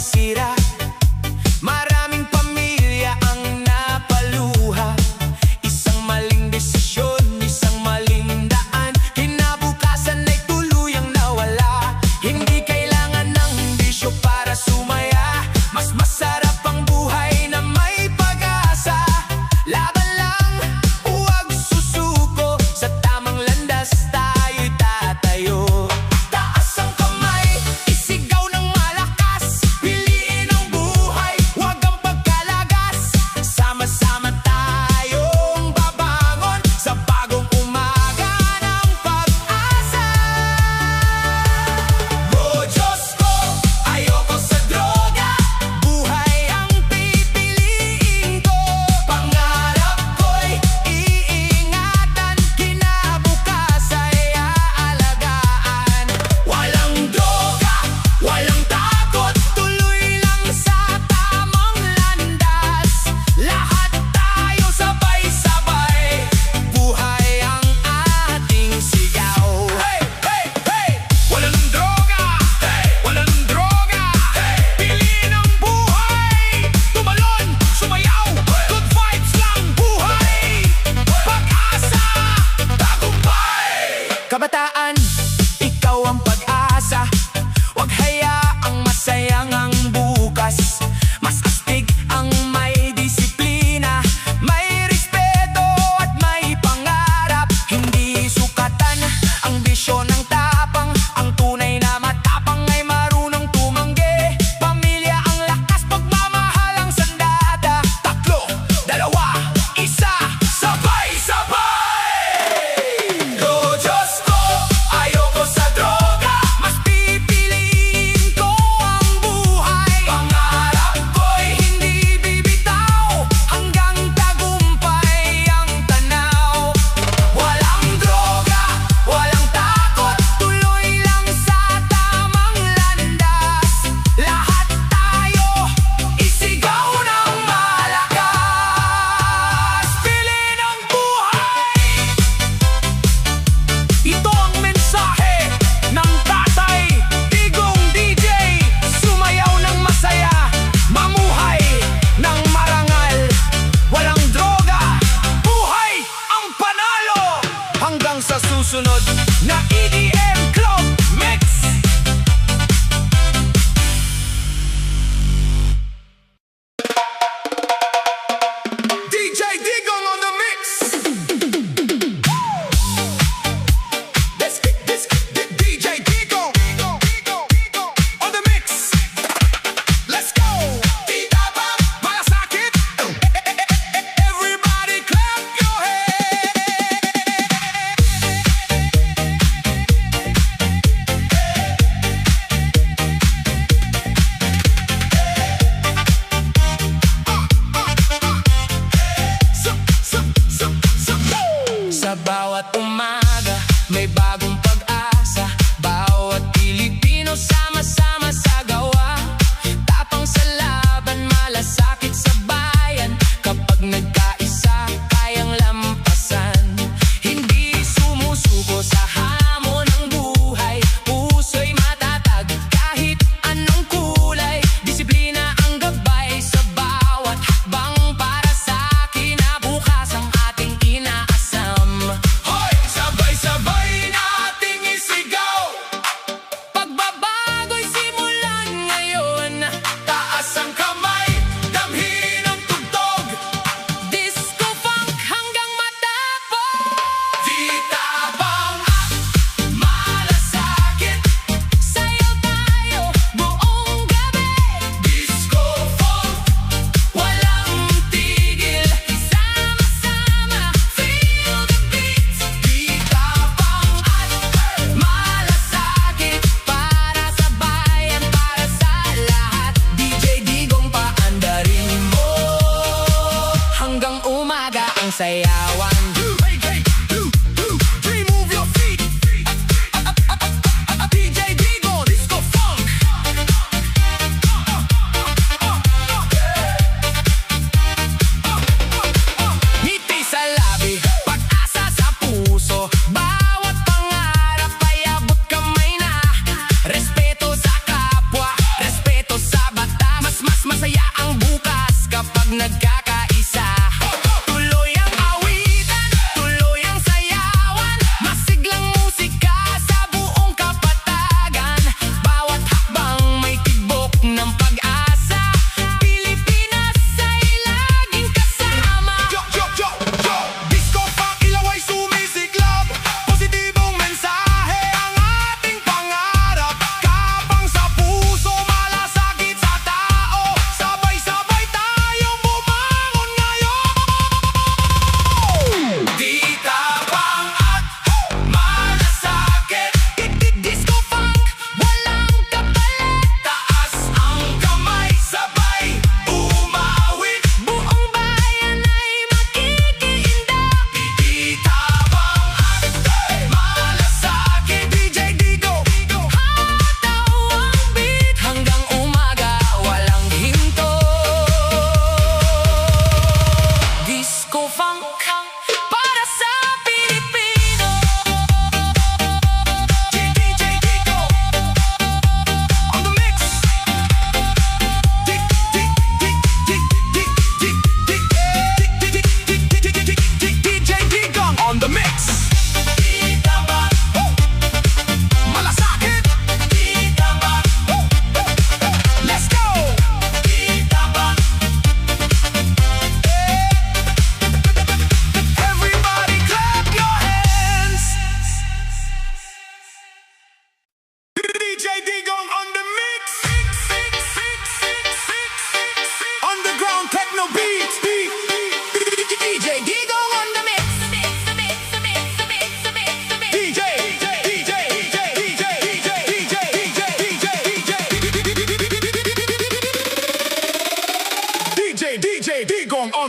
nasira. Maraming pamilya ang napaluha. Isang maling desisyon, isang maling daan, kinabukasan ay tuluyang nawala. Hindi kailangan ng bisyo para sumaya. Mas masarap ang buhay na may pag-asa. Laban lang, huwag susuko. Sa tamang landas tayo'y tatayo. Taas ang kamay, isigaw ng malakas. Piliin ang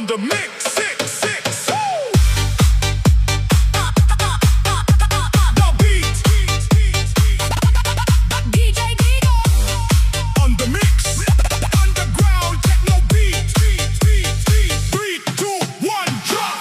on the mix. Six, six. The beat. DJ Digo on the mix. Underground techno beat. 3, 2, 1, drop.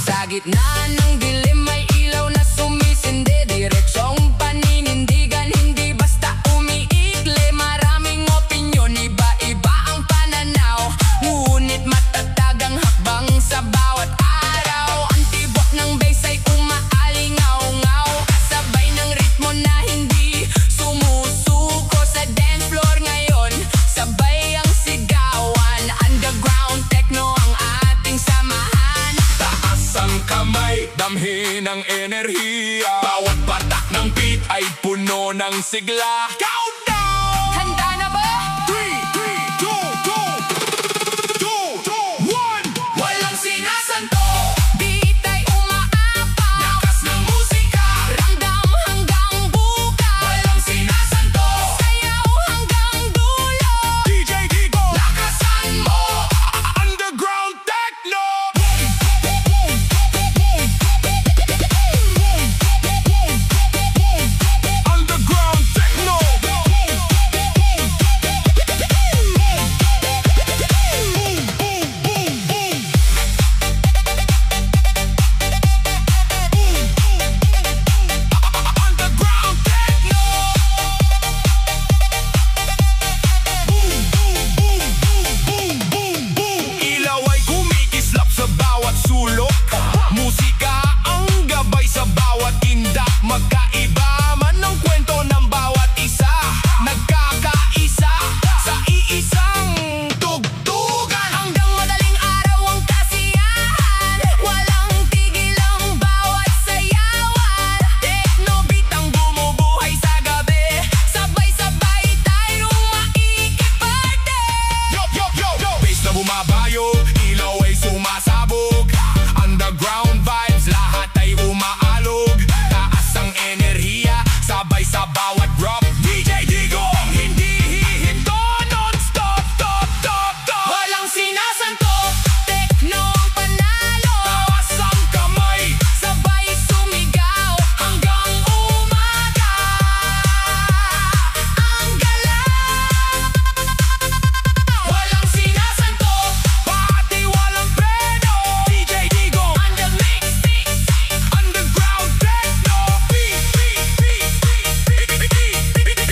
Sa gitna ng dilim may ilaw na sumisindi, diretsyong paninindigan, hindi basta umiikli. Maraming opinyon, iba-iba ang pananaw, ngunit matatag ang hakbang sa bawat araw. Ang tibok ng bass ay umaalingaw-ngaw, kasabay ng ritmo na hindi sumusuko. Sa dance floor ngayon, sabay ang sigawan. Underground techno ang ating samahan. Taas ang kamay, damhin ang enerhiya. Bawat patak ng beat ay puno ng sigla. Countdown! Handa na ba? 3, 2, 1. Walang sinasanto, beat ay umaapaw. Lakas ng musika, ramdam hanggang bukas. Walang sinasanto, sayaw hanggang dulo. DJ Digo, lakasan mo, underground techno. Underground techno. Underground techno. Ilaw ay kumikislap sa bawat sulok. Musika ang gabay sa bawat tinda. Magkaiba man ang kwento ng bawat isa, nagkakaisa sa iisang tugtugan. Hanggang madaling araw ang kasiyahan, walang tigil ang bawat sayawan. Techno beat ang bumubuhay sa gabi, sabay-sabay tayong maikiparte. Yo, yo, yo, yo! Bass na bumabayo, ilaw ay sumasabog. Underground vibes, lahat ay umaalog. Taas ang enerhiya, sabay sa bawat drop. DJ Digo, hindi hihinto, non-stop, top, top, top. Walang sinasanto, techno ang panalo. Taas ang kamay, sabay sumigaw hanggang umaga. Ang galaw, walang sinasanto, pati walang preno. DJ Digo on the mix, underground techno beat. DJ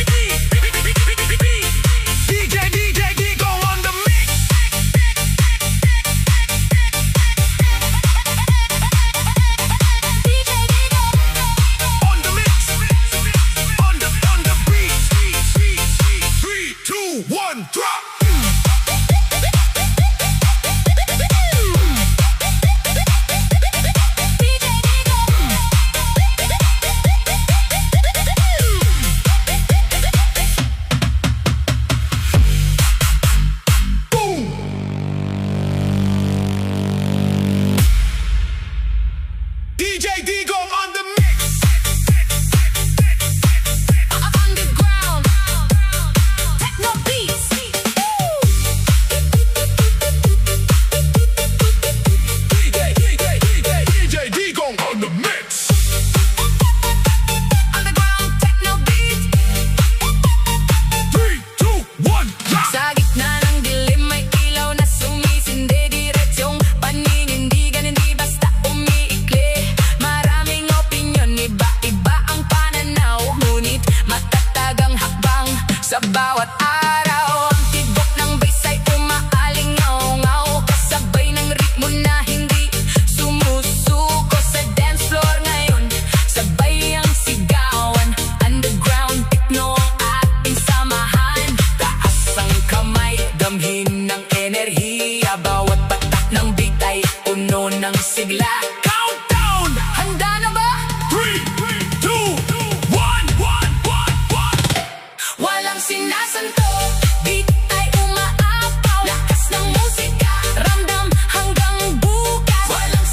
Digo on the mix. On the mix, on the beat. 3, 2, 1, drop. DJ Digo on the mix. Underground techno beats. DJ Digo on the mix. Underground techno beats. 3, 2, 1, drop. Sa gitna ng dilim may ilaw na sumisindi, diretsyong paninindigan, hindi basta umiikli. Maraming opinyon, iba-iba ang pananaw, ngunit matatag ang hakbang sa bawat araw. Ang tibok ng bass ay umaalingaw-ngaw, kasabay ng ritmo na hindi sumusuko. Sa dance floor ngayon, sabay ang sigawan. Underground techno ang ating samahan. Taas ang kamay, damhin ng enerhiya. Bawat patak ng beat ay puno ng sigla. Countdown! Handa na ba? 3, 2, 1. Walang sinasanto, beat ay umaapaw. Lakas ng musika, ramdam hanggang bukas. Walang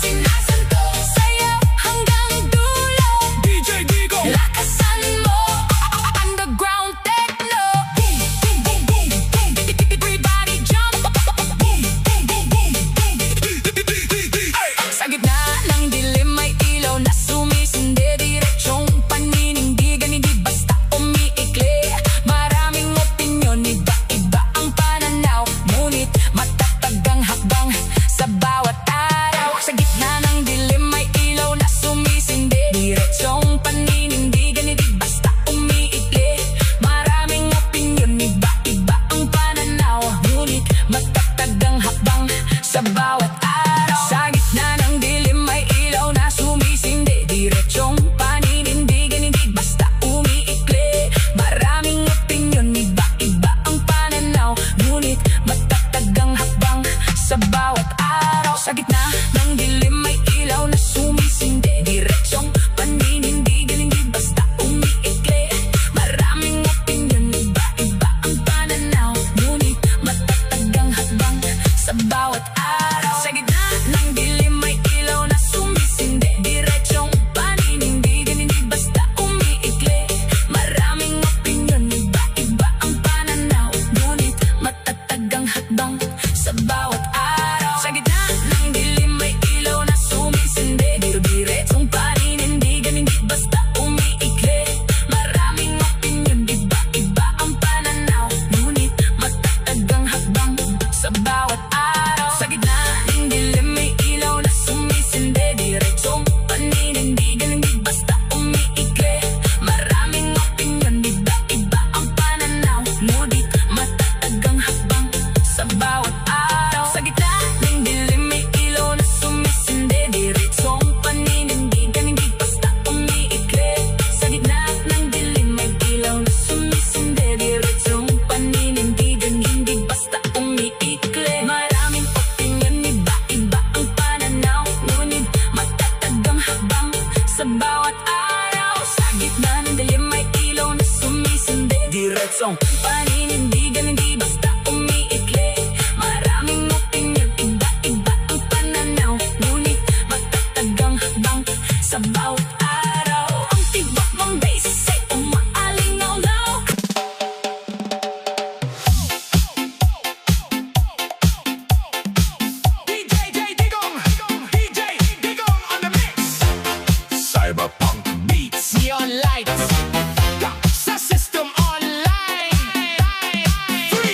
Sa gitna ng dilim may ilaw na sumisindi. Diretsong paninindigan, hindi basta umiikli. Maraming opinyon, iba-iba ang pananaw, ngunit matatag ang hakbang sa bawat araw. Sa gitna ng dilim may ilaw na sumisindi. Diretsong paninindigan, hindi basta umiikli. Maraming opinyon, iba-iba ang pananaw, ngunit matatag ang hakbang sa bawat araw. Sa gitna ng dilim may ilaw na sumisindi. Diretsong paninindigan, hindi basta umiikli. Maraming opinyon, iba-iba ang pananaw, ngunit matatag ang hakbang sa bawat araw. Sa gitna ng dilim may ilaw na sumisindi. Diretsong paninindigan, hindi basta umiikli. Maraming opinyon, iba-iba ang pananaw, ngunit matatag ang hakbang sa bawat araw. Sa gitna ng dilim may ilaw na sumisindi. Diretsong paninindigan, hindi basta umiikli. Sa gitna ng dilim may ilaw na sumisindi. Diretsong paninindigan, hindi basta umiikli. Maraming opinyon, iba-iba ang pananaw, ngunit matatag ang hakbang sa bawat araw. Sa gitna ng dilim may ilaw na sumisindi. Diretsong paninindigan, hindi basta umiikli. Maraming opinyon, iba-iba ang pananaw, ngunit matatag ang hakbang sa bawat araw. Ang tibok ng bass ay umaalingaw-law. DJ Digong on the mix. Cyberpunk beats. Neon lights. Sa system online. 3,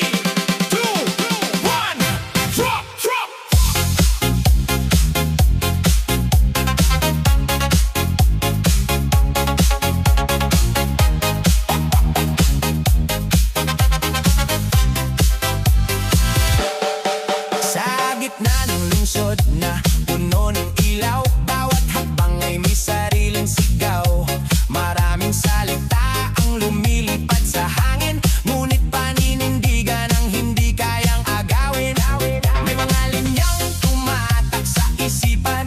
2, 1. Drop, drop. Sa gitna ng lungsod na puno ng ilaw, bawat hakbang ay may sariling sigaw. Maraming salita ang lumilipad sa hangin, ngunit paninindigan ang hindi kayang agawin. May mga linyang tumatak sa isipan,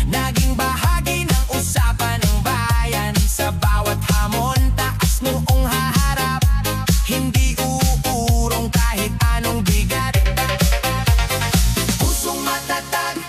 naging bahagi ng usapan ng bayan. Sa bawat hamon, taas noong haharap, hindi uurong kahit anong bigat. Pusong matatag,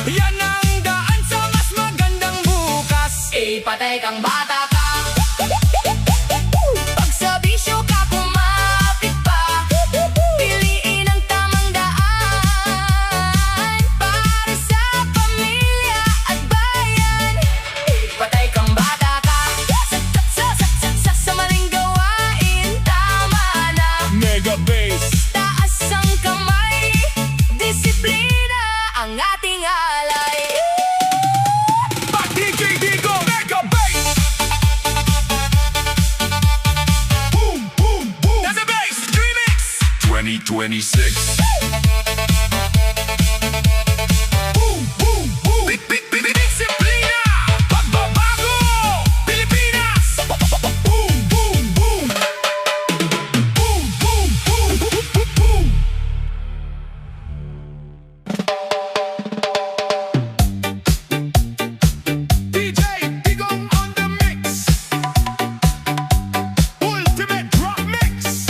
Yan ang daan sa mas magandang bukas. Ipatay kang bata ka. Pag sa bisyo ka kumapit pa, piliin ang tamang daan para sa pamilya at bayan. Ipatay kang bata ka. Sa maling gawain, tama na. Mega Bass. Taas ang kamay, disiplina ang ating alay. Back DJ Digo, Mega Bass. Boom, boom, boom. That's a bass remix. 2026. Boom, boom, boom. Disiplina, pagbabago, Pilipinas. Boom, boom, boom. Boom, boom, boom. Boom. DJ Digong on the mix. Ultimate drop mix.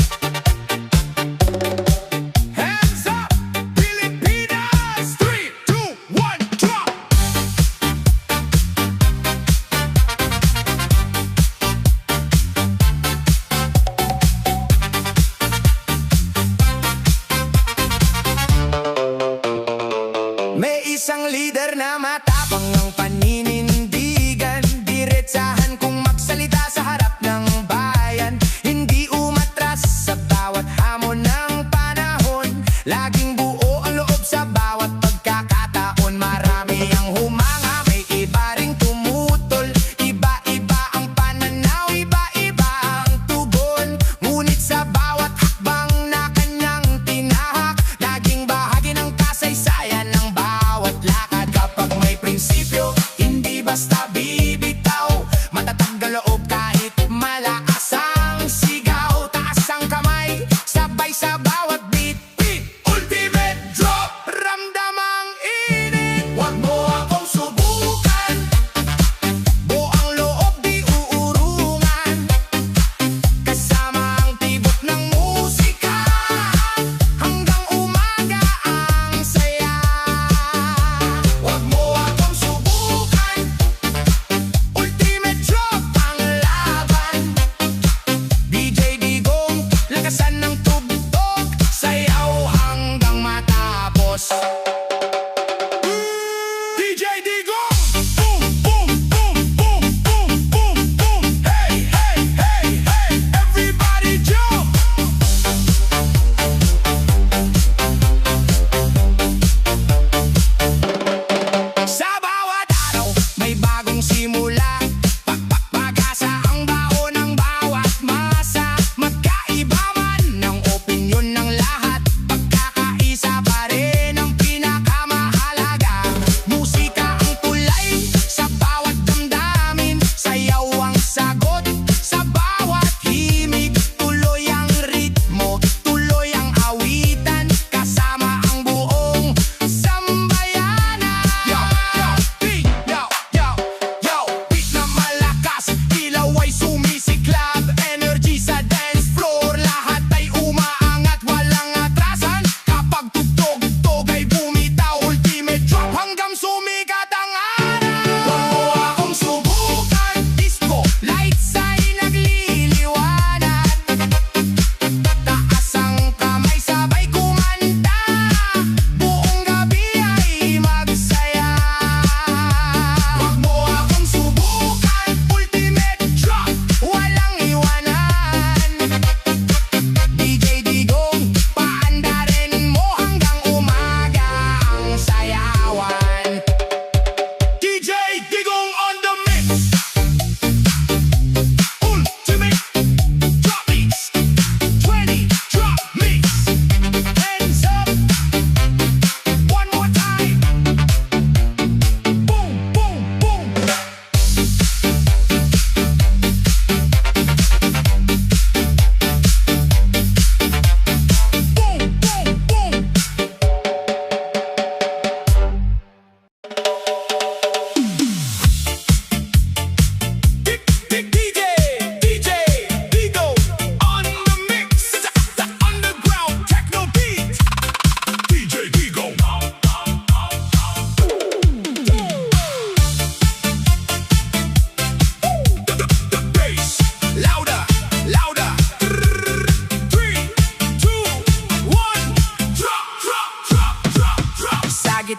Hands up, Pilipinas. 3, 2, 1, drop. May isang leader na matapang ang paninindigan. Diretsahan kung magsalita sa harap ng bayan. Hindi umatras sa bawat hamon ng panahon. Laging buo ang loob sa bawat pagkakataon. Marami ang humanga, may iba ring tumutol. Iba-iba ang pananaw, iba-iba ang tugon. Ngunit sa bawat hakbang na kanyang tinahak, laging bahagi ng kasaysayan ng bawat lakad. Kapag may prinsipyo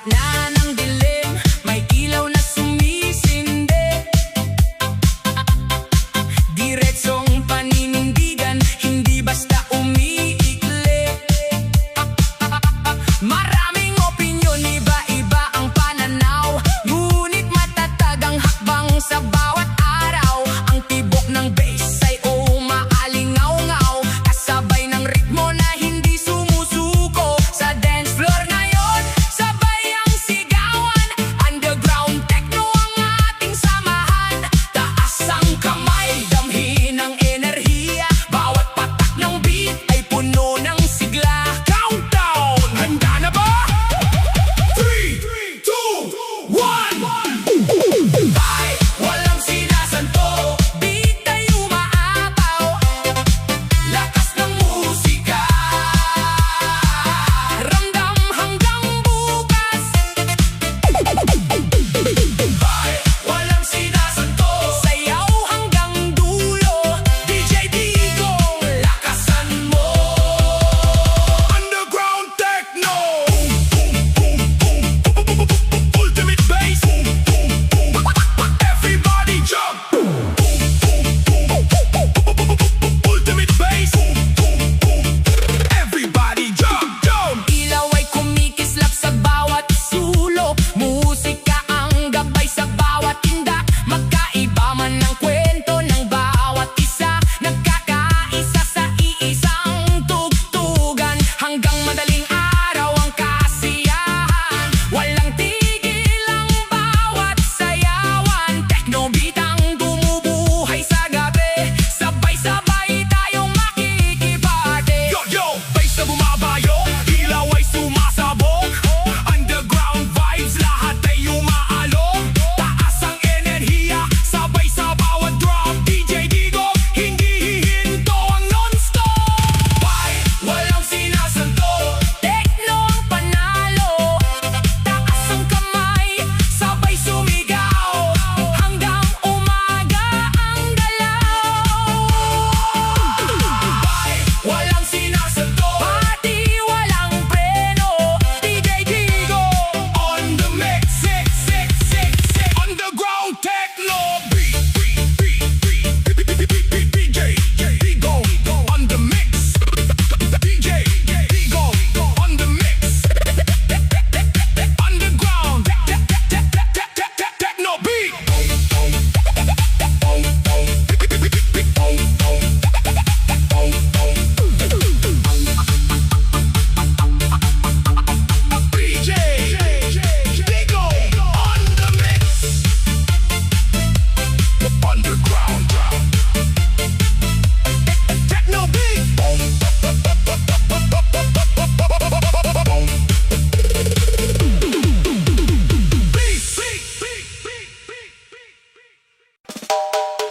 gitna ng dilim, may ilaw na sumisindi. Diretsong paninindigan, hindi basta umiikli. Maraming opinyon, iba-iba ang pananaw, ngunit matatag ang hakbang sa bawat araw. Ang tibok ng bass ay umaalingaw-ngaw, kasabay ng ritmo na hindi sumusuko. Sa dance floor ngayon, sabay ang sigawan, underground techno ang ating samahan. Taas ang kamay, damhin ang enerhiya, bawat patak ng beat ay puno ng sigla. Countdown! Handa na ba? 3, 2, 1. Ay, walang sinasanto, beat ay umaapaw, lakas ng musika, ramdam hanggang bukas. Ay, walang sinasanto, sayaw hanggang dulo. DJ Digo, lakasan mo. Underground techno. Ultimate bass. Everybody jump. Ultimate bass. Everybody jump, jump. Ilaw ay kumikislap sa bawat sulok, musika ang gabay sa bawat tinda. Magkaiba man ang kwento ng bawat isa, nagkakaisa sa iisang tugtugan. Hanggang madaling araw ang kasiyahan, walang tigil ang bawat sayawan. Techno beat ang bumubuhay sa gabi, sabay-sabay tayong makikiparte. Yo, yo, bass na bumabayo, ilaw ay sumasabog. Underground vibes, lahat ay umaalog. Taas ang enerhiya, sabay sa bawat drop. DJ Digo, hindi hihinto ang non-stop. Why? Walang sinasanto, techno ang panalo. Taas ang kamay, sabay sumigaw, hanggang umaga ang galaw. Why? Walang sinasanto, pati walang preno. DJ Digo, On the mix, sick, sick, sick, sick. Underground techno beat, DJ Digo on the mix. DJ Digo on the mix. Underground techno beat. DJ Digo on the mix. Underground techno beat.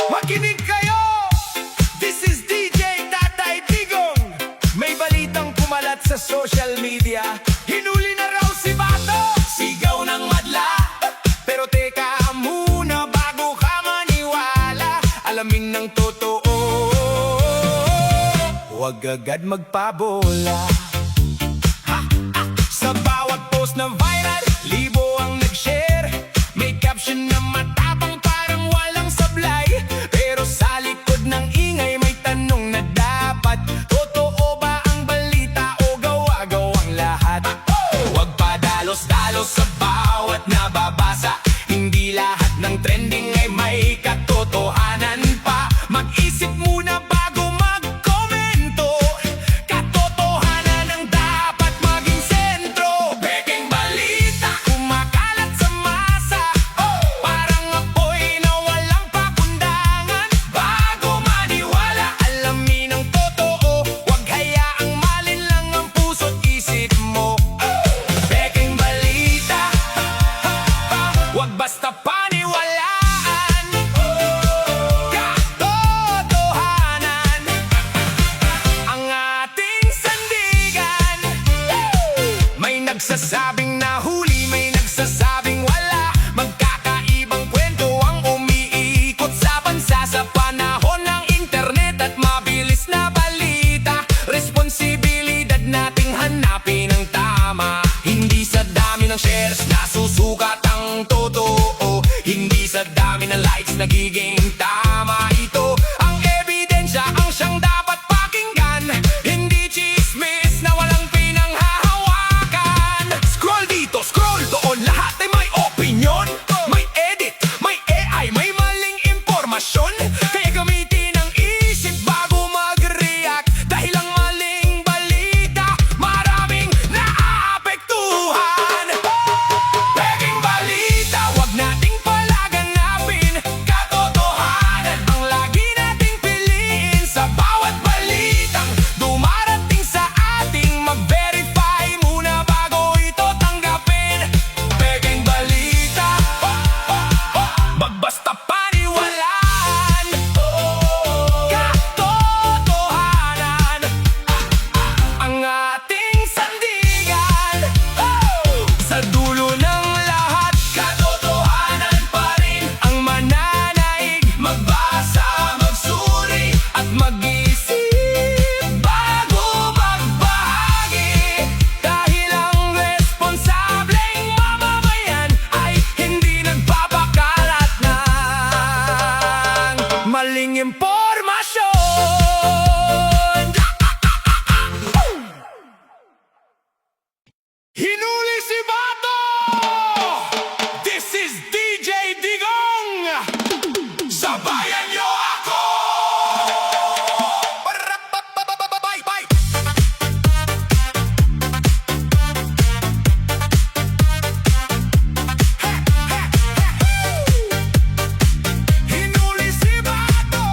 Makinig kayo! This is DJ Tatay Digong. May balitang kumalat sa social media, hinuli na raw si Bato, sigaw ng madla. Pero teka muna bago ka maniwala, alamin ng totoo, huwag agad magpabola. Sa bawat post na viral, libo ang nag-share. May caption na matapang parang walang sablay, pero sa likod ng ingay may tanong na dapat, totoo ba ang balita o gawa-gawang lahat? Huwag padalos-dalos sa bawat nababasa, hindi lahat ng trending ay may katotohanan pa. Mag-isip muna bago magkomento, katotohanan ang dapat maging sentro. Peking balita, kumakalat sa masa, parang apoy na walang pakundangan. Bago maniwala, alamin ang totoo, huwag hayaang malinlang ang puso't isip mo. Peking balita, huwag basta paniwalaan. Katotohanan ang ating sandigan. May nagsasabing nahuli, may nagsasabing wala. Magkakaibang kwento ang umiikot sa bansa sa panahon ng internet at mabilis na balita. Responsibilidad nating hanapin ang tama, hindi sa dami ng shares nasusukat ang totoo. Hindi sa dami ng likes nagiging tama ito. Ang ebidensya ang siyang dapat pakinggan, hindi chismis na walang pinanghahawakan. Scroll dito, scroll doon, lahat ay may opinion. May edit, may AI, may maling impormasyon. Kaya gamitin ang isip bago mag-react, dahil ang maling balita maraming naaapektuhan. Peking balita, wag nating palaganapin. Katotohanan ang lagi nating piliin. Sa bawat balitang dumarating sa ating, mag-verify muna bago ito tanggapin. Peking balita, wag basta paniwalaan. Katotohanan ang ating sandigan. Sa dulo ng lahat, katotohanan pa rin ang mananaig. Magbasa, magsuri at mag-isip bago magbahagi. Dahil ang responsableng mamamayan ay hindi nagpapakalat ng maling impormasyon. Hinuli si Bato! This is DJ Digong! Sabayan niyo ako! Bye! Hinuli si Bato!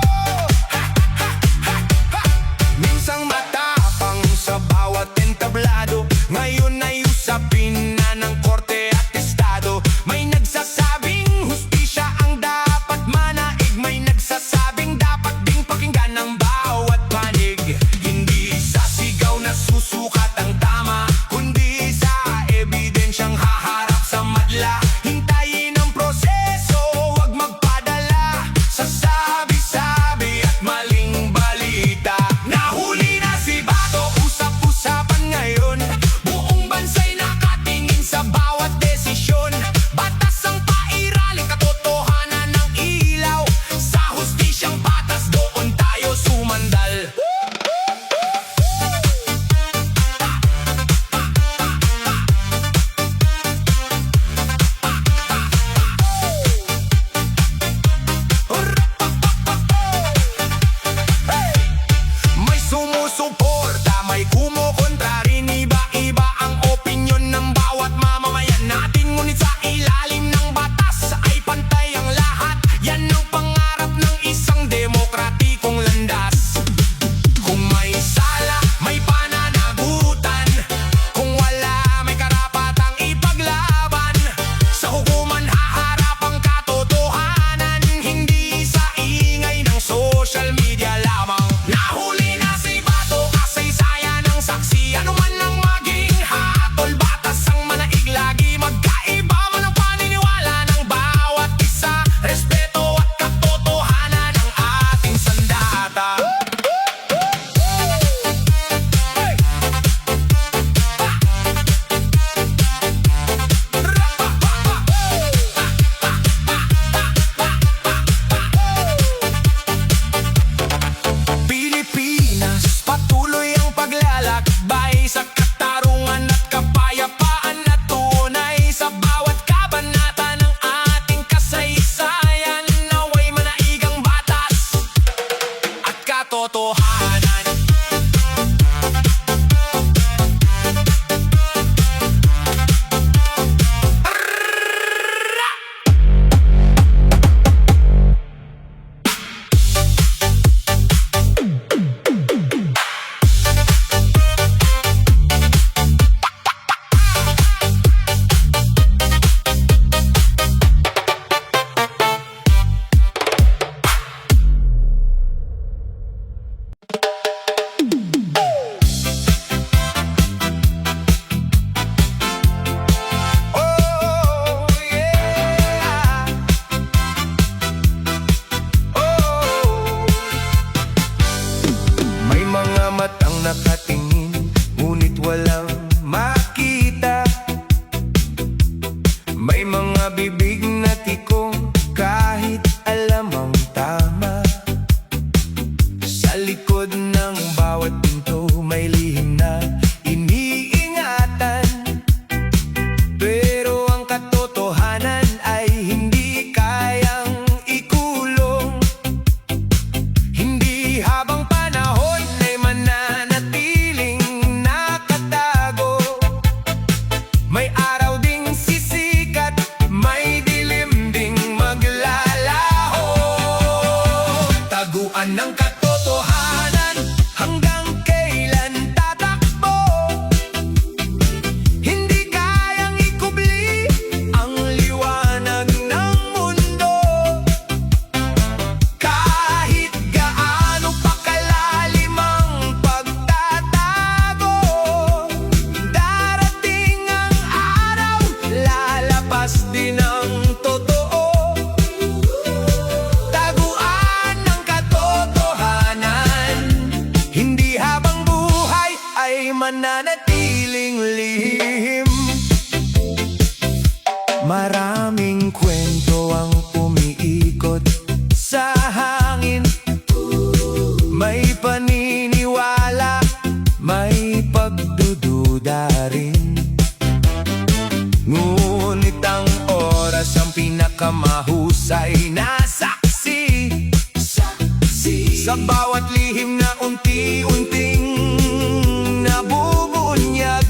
Minsang matapang sa bawat entablado, ngayon ay usapin na ng korte at estado. May nagsasabing hustisya ang dapat manaig, may nagsasabing dapat ding pakinggan ang bawat panig. Hindi sa sigaw na susukat ang tama, kundi sa ebidensyang haharap sa madla. Hintayin ang proseso, wag magpadala sa sabi-sabi at maling balita. Nahuli na si Bato, usap-usapan ngayon. Buong bansa'y nakatingin sa bawat desisyon. Batas ang pairaling, katotohanan ng ilaw. Sa hustisyang patas, doon tayo sumandal. May mga bibig na tikong kahit alam ang tama. Sa likod ng bawat pinto may lihim na iniingatan. Pero ang katotohanan ay hindi kayang ikulong. Hindi habang panahon ay mananatiling nakatago. May araw ding sisikat, may dilim ding maglalaho. Taguan ng katotohanan, hanggang kailan tatakbo? Hindi kayang ikubli ang liwanag ng mundo. Kahit gaano pa kalalim ang pagtatago, darating ang araw, lalabas din ang totoo. Taguan ng katotohanan, hindi habang buhay ay mananatiling lihim. Maraming kwento ang umiikot sa hangin. May paniniwala, may pagdududa rin. Ngunit ang oras ang pinakamahusay na saksi. Sa bawat lihim na unti-unting nabubunyag.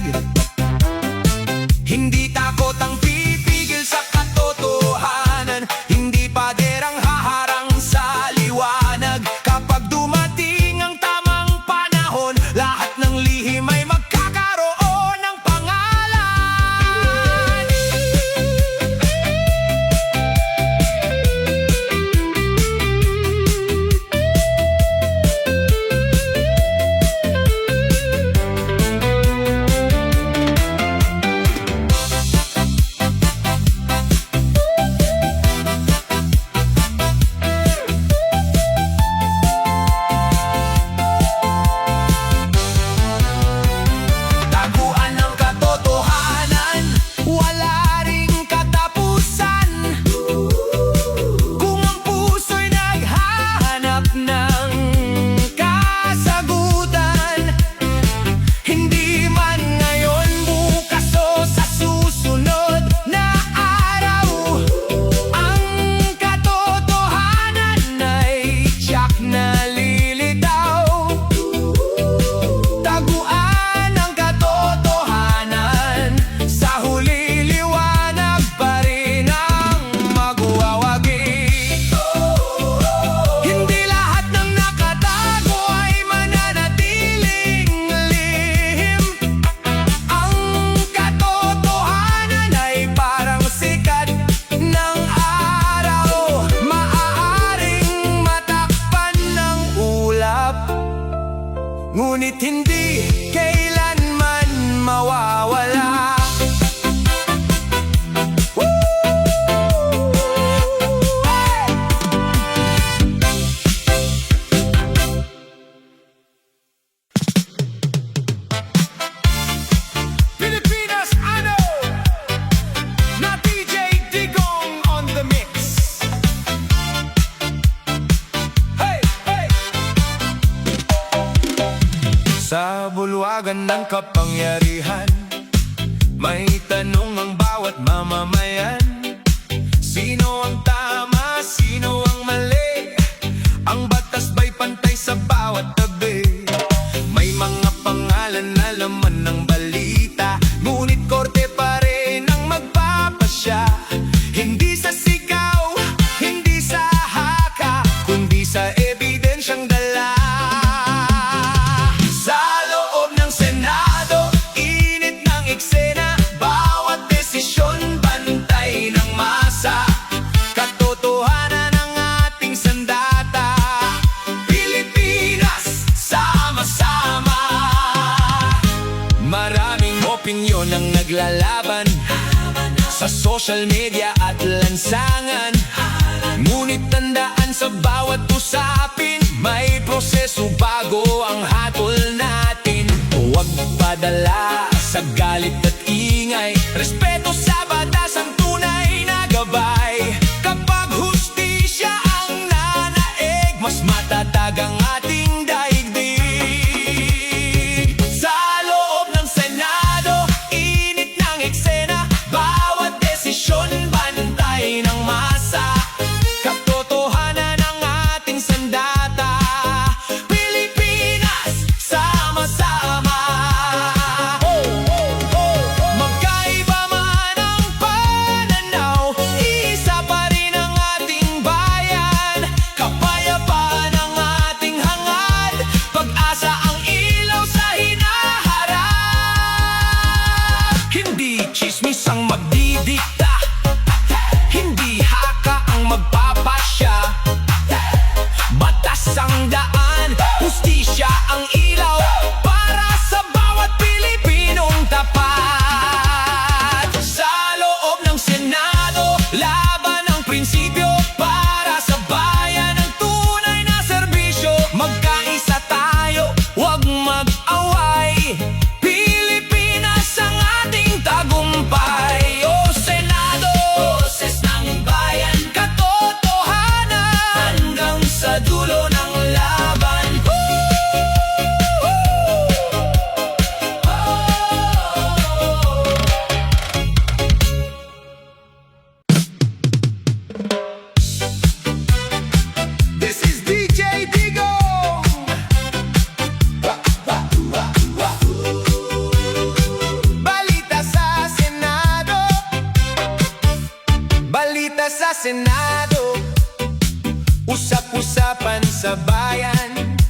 Hindi takot ang pipigil sa katotohanan, hindi paderang haharang sa liwanag. Kapag dumating ang tamang panahon, lahat ng lihim ay magkakaroon ng pangalan. Taguan ng katotohanan, wala ring katapusan. Kung ang puso'y naghahanap ng kasagutan, hindi man ngayon, bukas o sa susunod na araw, ang katotohanan ay tiyak na lilitaw. Taguan ang katotohanan, sa huli liwanag pa rin ang magwawagi. Hindi lahat ng nakatago ay mananatiling lihim. Ang katotohanan ay parang sikat ng araw, maaaring matakpan ng ulap, ngunit hindi kailanman mawawala. Pilipinas, ano? Na DJ Digong on the mix. Hey, hey! Sa bulwagan ng kapangyarihan, may tanong ang bawat mamamayan. Sino ang tama, sino ang mali? Ang batas ba'y pantay sa bawat tabi? May mga pangalan na laman ng balita, ngunit korte pa rin ang magpapasya. Hindi sa sigaw, hindi sa haka, kundi sa ebidensyang dala. Sa loob ng Senado, init ng eksena, bawat desisyon bantay ng masa. Katotohanan ang ating sandata, Pilipinas, sama-sama. Maraming opinyon ang naglalaban sa social media at lansangan. Ngunit tandaan, sa bawat usapin may proseso bago ang hatol natin. Huwag padala sa galit at ingay, respeto sa batas ang tunay. balita sa Senado, usap-usapan sa bayan.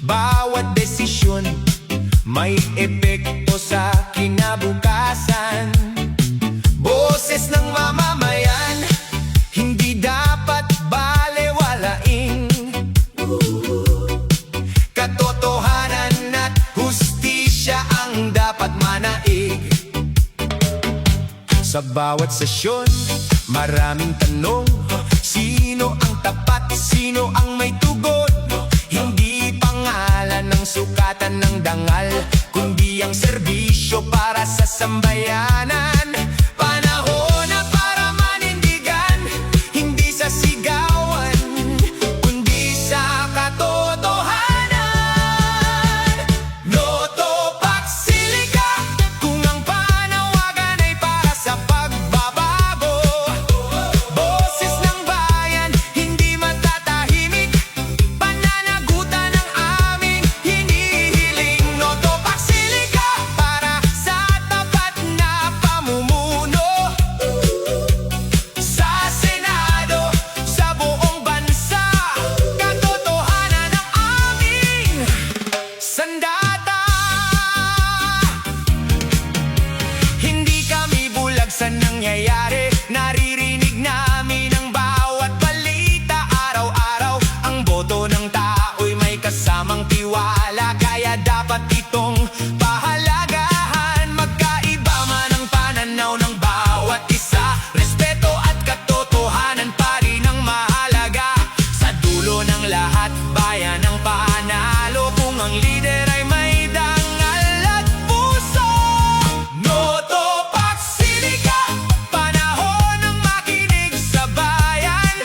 Bawat desisyon may epekto sa kinabukasan. Boses ng mamamayan, hindi dapat balewalain. Katotohanan at hustisya ang dapat manaig. Sa bawat sesyon, maraming tanong. Sino ang tapat? Sino ang may tugon? Hindi pangalan ng sukatan ng dangal, kundi ang serbisyo para sa sambayanan. Panahon na para manindigan, hindi sa sigawan, kundi sa katotohanan. Noto Pagsilika, kung ang panawagan ay para sa pagbabago. Boses ng bayan, hindi matatahimik, pananagutan ng aming hinihiling. Noto Pagsilika, para sa tapat na pamumuno. Sa Senado, sa buong bansa, katotohanan ang aming sandata. Hindi kami bulag sa nangyayari, naririnig namin ang bawat balita araw-araw. Ang boto ng tao'y may kasamang tiwala, kaya dapat itong pahalagahan. Magkaiba man ang pananaw ng bawat isa, respeto at katotohanan pa rin ang mahalaga. Sa dulo ng lahat, bayan ang panalo kung ang lider ay may dangal at puso. Noto Pagsilika, panahon ng makinig sa bayan.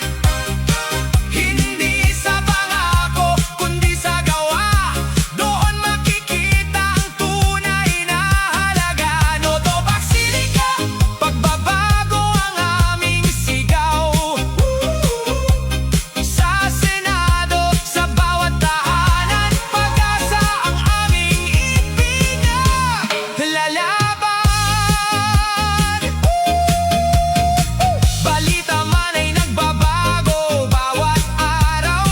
Hindi sa pangako, kundi sa gawa. Doon makikita ang tunay na halaga. Noto Pagsilika, pagbabago ang aming sigaw. Sa Senado, sa bawat tahanan, pag-asa ang aming ipinaglalaban. Balita man ay nagbabago bawat araw,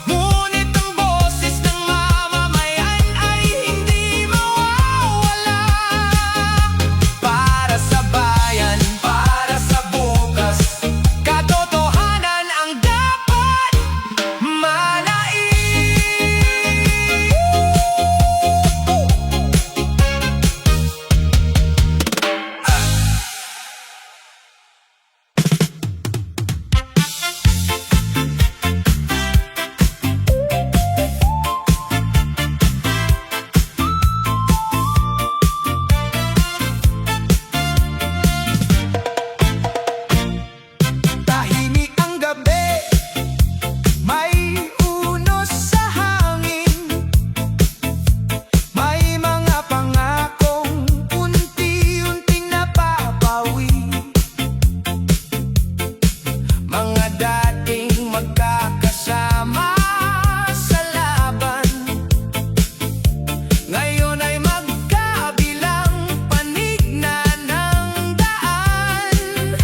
ngunit ang boses ng mamamayan ay hindi mawawala. Para sa bayan, para sa bukas, katotohanan ang dapat manaig. Tahimik ang gabi, may unos sa hangin. May mga pangakong unti-unting napapawi. Mga dating magkakasama sa laban, ngayon ay magkabilang panig na ng daan.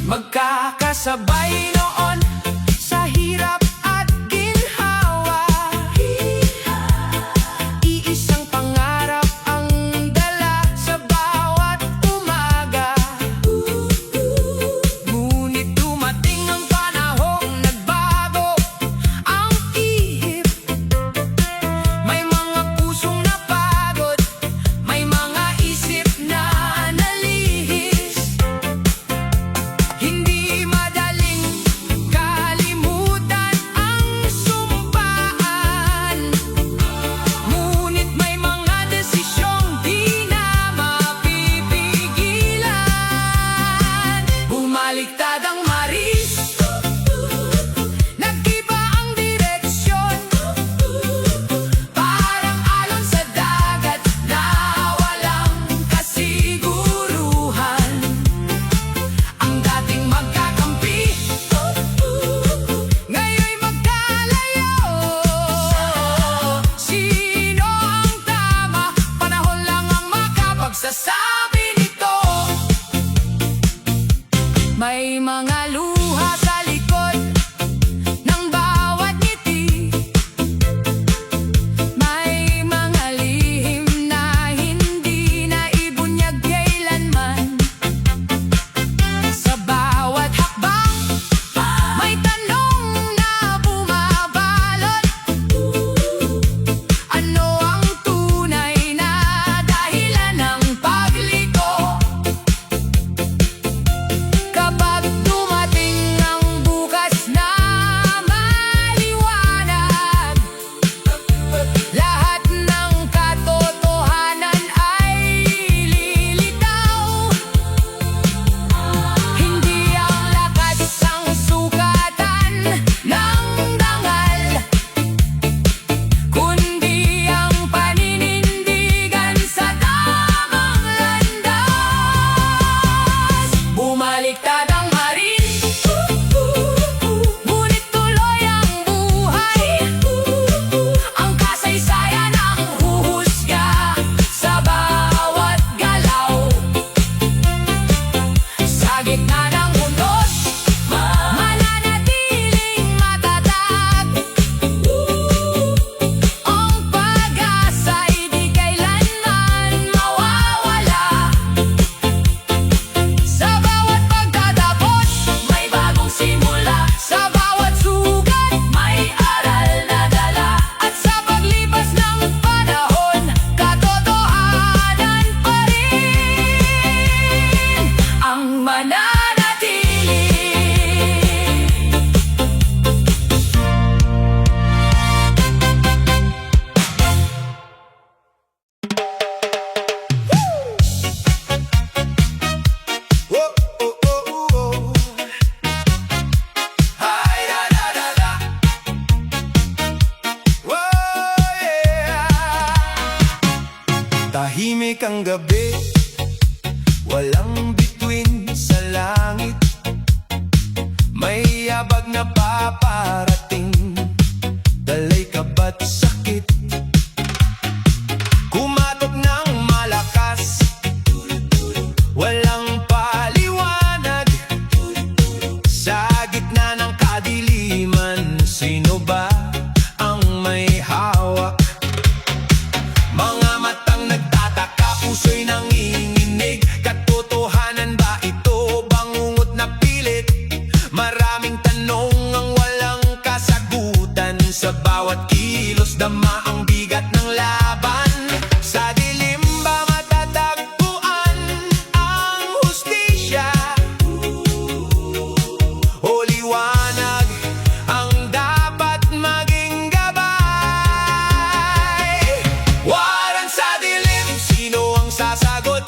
Magkakasabay noon sa hirap at ginhawa. Iisang pangarap ang dala sa bawat umaga. Ngunit dumating ang panahong nagbago ang ihip. May mga pusong napagod, may mga isip na nalihis. Hindi madaling ng gabi, walang bituin sa langit. May yabag na paparating, dalay kaba't sakit. Kumatok ng malakas, walang paliwanag. Sa gitna ng kadiliman, sino ba ang may hawak? Mga matang nagtataka, puso'y nanginginig. Katotohanan ba ito? Bangungot na pilit. Maraming tanong ang walang kasagutan. Sa bawat kilos, dama ang bigat ng laban. Sa dilim ba matatagpuan ang hustisya? O liwanag ang dapat maging gabay? Waran sa dilim, sino ang sasagot?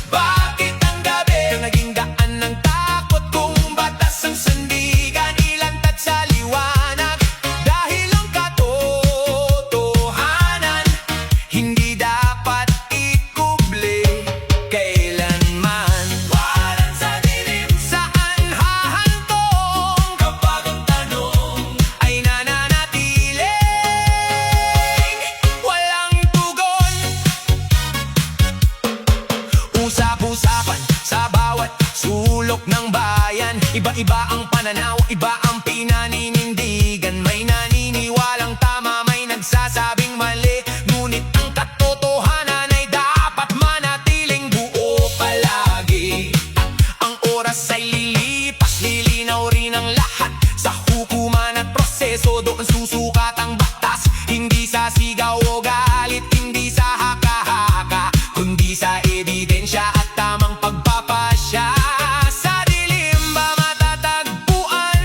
Bakit ang gabi naging daan ng takot? Kung batas ang sandigan, ilantat sa liwanag. Dahil ang katotohanan hindi dapat ikuble kailanman. Waran sa dilim, saan hahantong kapag ang tanong ay nananatiling walang tugon? Usap-usapan sa bawat sulok ng bayan. Iba-iba ang pananaw, iba ang pinaninindigan. May naniniwalang tama, may nagsasabing mali. Ngunit ang katotohanan ay dapat manatiling buo palagi. Ang oras ay lilipas, lilinaw rin ang lahat. Sa hukuman at proseso, doon susukat ang batas. Hindi sa sigaw o galit, hindi sa haka-haka, kundi sa ebidensya at tamang pagpapasya. Sa dilim ba matatagpuan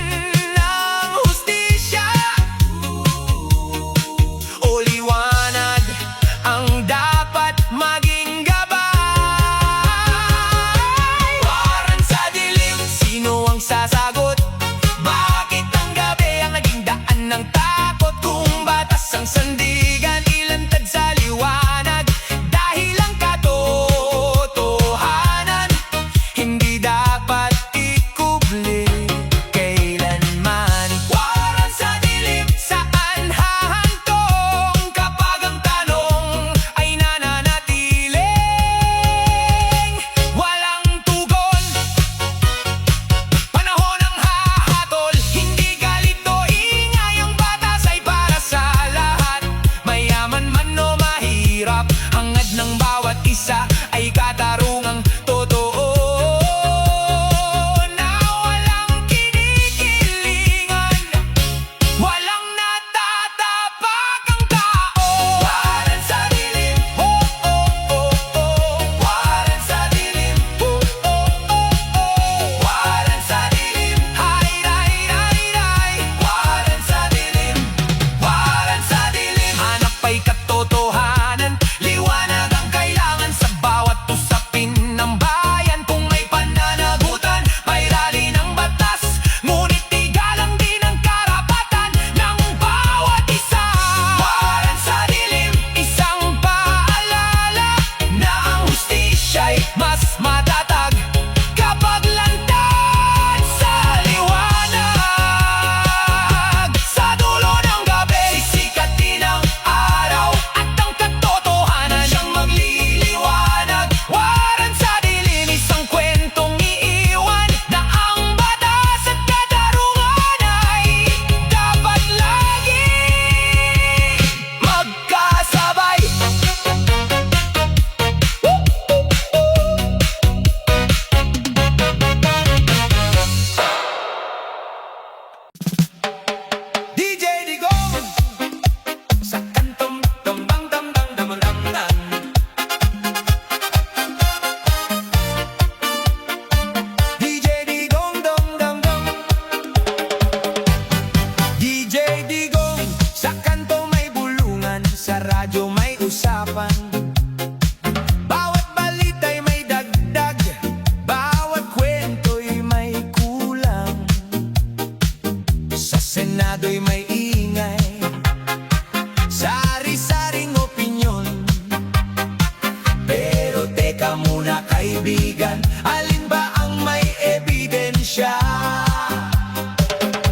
kaibigan, alin ba ang may ebidensya?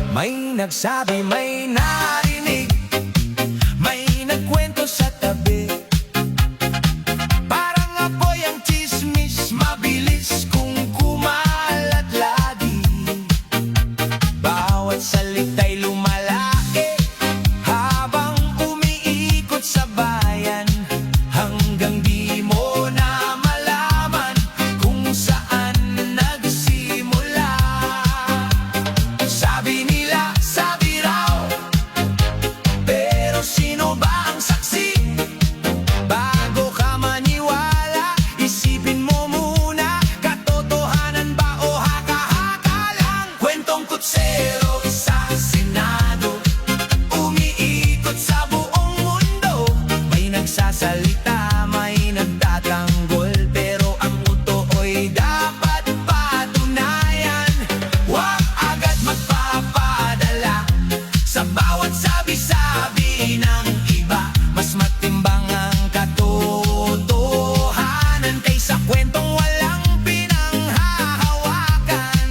May nagsabi, may narinig, may nagkwento sa tabi. Parang apoy ang chismis, mabilis kung kumalat lagi. Bawat salita'y lumalaki habang umiikot sa bayan, hanggang di mo na malaman kung saan nagsimula. Sabi nila, sabi raw, pero sino ba ang saksi? Bago ka maniwala, isipin mo muna, katotohanan ba o haka-haka lang? Kwentong kutsero, isang senado, umiikot sa buong mundo. May nagsasalita, may nagtatanggol, pero ang totoo'y dapat patunayan. Huwag agad magpapadala sa bawat sabi-sabi ng iba. Mas matimbang ang katotohanan kaysa kwentong walang pinanghahawakan.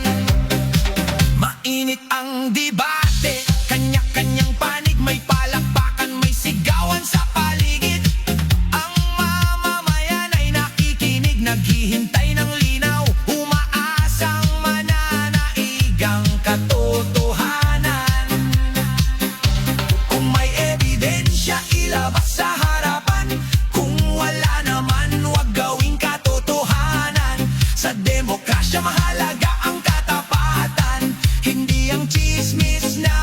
Mainit ang debate, kanya-kanyang panig, may palakpakan, may sigawan sa paligid. Ang mamamayan ay nakikinig, naghihintay ng linaw, umaasang mananaigang katotohanan. Kung may ebidensya, ilabas sa harapan. Kung wala naman, huwag gawing katotohanan. Sa demokrasya mahalaga ang katapatan, hindi ang chismis na